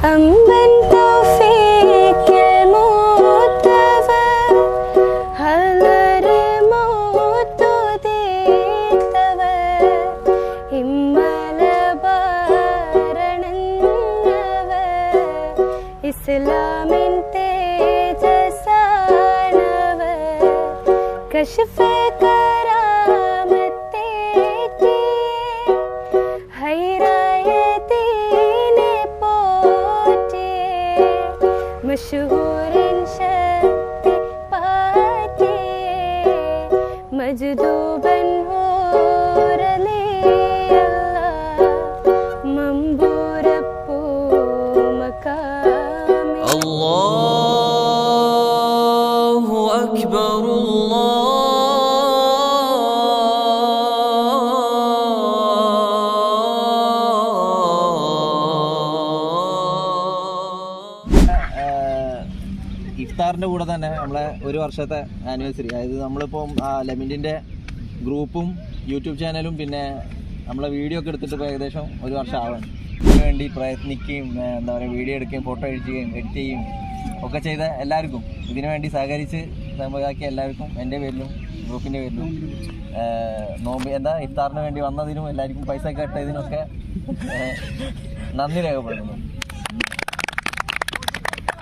أمن توفيق الموتى هلر موت ديتව හිම්මල බාරණව ඉස්ලාමින් තේජසානව කෂ්ෆ करामते किए हैरायतीन पोटिए मशहूर शक्ति पाटिए मजदूबन हो रले अल्लाह मंबूर पू मकामी अल्लाहु अकबर ഇഫ്താറിൻ്റെ കൂടെ തന്നെ നമ്മളെ ഒരു വർഷത്തെ ആനിവേഴ്സറി, അതായത് നമ്മളിപ്പം ലെമിൻറ്റിൻ്റെ ഗ്രൂപ്പും യൂട്യൂബ് ചാനലും പിന്നെ നമ്മളെ വീഡിയോ ഒക്കെ എടുത്തിട്ട് ഇപ്പോൾ ഏകദേശം ഒരു വർഷം ആവാണ്. ഇതിനു വേണ്ടി പ്രയത്നിക്കുകയും എന്താ പറയുക വീഡിയോ എടുക്കുകയും ഫോട്ടോ എഡിക്കുകയും എഡിറ്റ് ചെയ്യുകയും ഒക്കെ ചെയ്ത എല്ലാവർക്കും, ഇതിനു വേണ്ടി സഹകരിച്ച് സമ്മതാക്കിയ എല്ലാവർക്കും എൻ്റെ പേരിലും ഗ്രൂപ്പിൻ്റെ പേരിലും നോമ്പ് ഇഫ്താറിന് വേണ്ടി വന്നതിനും എല്ലാവർക്കും പൈസ കെട്ടതിനൊക്കെ നന്ദി രേഖപ്പെടുത്തുന്നു.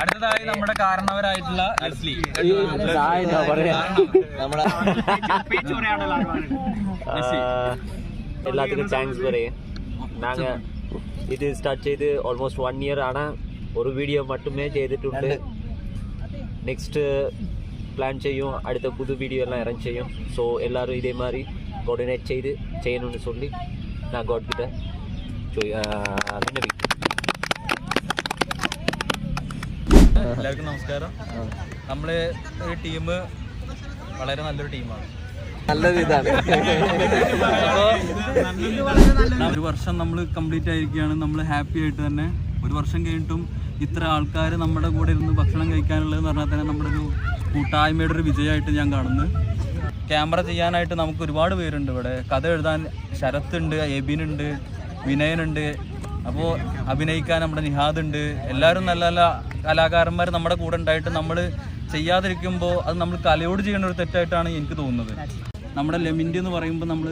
അടുത്തതായി നമ്മുടെ കാരണവരായിട്ടുള്ള ലെസ്ലി എല്ലാത്തിനും താങ്ക്സ് പറയും. നാങ്ക ഇത് സ്റ്റാർട്ട് ചെയ്ത് ഓൾമോസ്റ്റ് 1 year ആണ്. ഒരു വീഡിയോ മറ്റുമേ ചെയ്തിട്ടുണ്ട്. നെക്സ്റ്റ് പ്ലാൻ ചെയ്യും, അടുത്ത പുതു വീഡിയോ എല്ലാം ഇറങ്ങി ചെയ്യും. ஸோ எல்லாரும் இதே மாதிரி கோஆர்டினேட் செய்து செய்யணும்னு சொல்லி நான் காட் கிட்ட വിന്നപിക്കും. എല്ലാവർക്കും നമസ്കാരം. നമ്മള് ഒരു ടീം വളരെ നല്ലൊരു ടീമാണ്. നല്ലൊരു ഇതാണ്. ഒരു വർഷം നമ്മൾ കംപ്ലീറ്റ് ആയിരിക്കുകയാണ്. നമ്മൾ ഹാപ്പി ആയിട്ട് തന്നെ ഒരു വർഷം കഴിഞ്ഞിട്ടും ഇത്ര ആൾക്കാർ നമ്മുടെ കൂടെ ഇരുന്ന് ഭക്ഷണം കഴിക്കാനുള്ളതെന്ന് പറഞ്ഞാൽ തന്നെ നമ്മുടെ ഒരു കൂട്ടായ്മയുടെ ഒരു വിജയമായിട്ട് ഞാൻ കാണുന്നു. ക്യാമറ ചെയ്യാനായിട്ട് നമുക്ക് ഒരുപാട് പേരുണ്ട് ഇവിടെ. കഥ എഴുതാൻ ശരത്തുണ്ട്, എബിനുണ്ട്, വിനയനുണ്ട്. അപ്പോൾ അഭിനയിക്കാൻ നമ്മുടെ നിഹാദ് ഉണ്ട്. എല്ലാവരും നല്ല നല്ല കലാകാരന്മാർ നമ്മുടെ കൂടെ ഉണ്ടായിട്ട് നമ്മൾ ചെയ്യാതിരിക്കുമ്പോൾ അത് നമ്മൾ കലയോട് ചെയ്യുന്ന ഒരു തെറ്റായിട്ടാണ് എനിക്ക് തോന്നുന്നത്. നമ്മുടെ ലെമിൻറ്റ് എന്ന് പറയുമ്പോൾ നമ്മൾ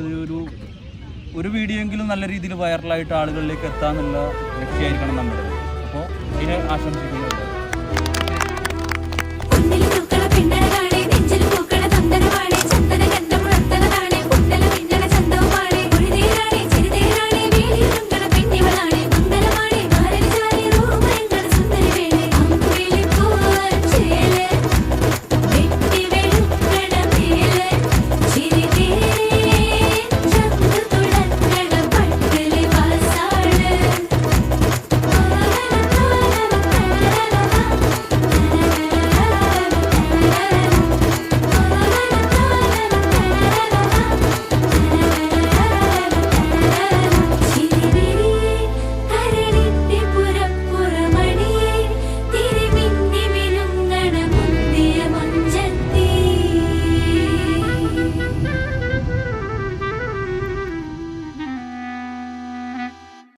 ഒരു വീഡിയോ എങ്കിലും നല്ല രീതിയിൽ വൈറലായിട്ട് ആളുകളിലേക്ക് എത്താന്നുള്ള ലക്ഷ്യമായിരിക്കണം നമ്മുടെ. അപ്പോൾ ഇതിനെ ആശംസിക്കുന്നത്.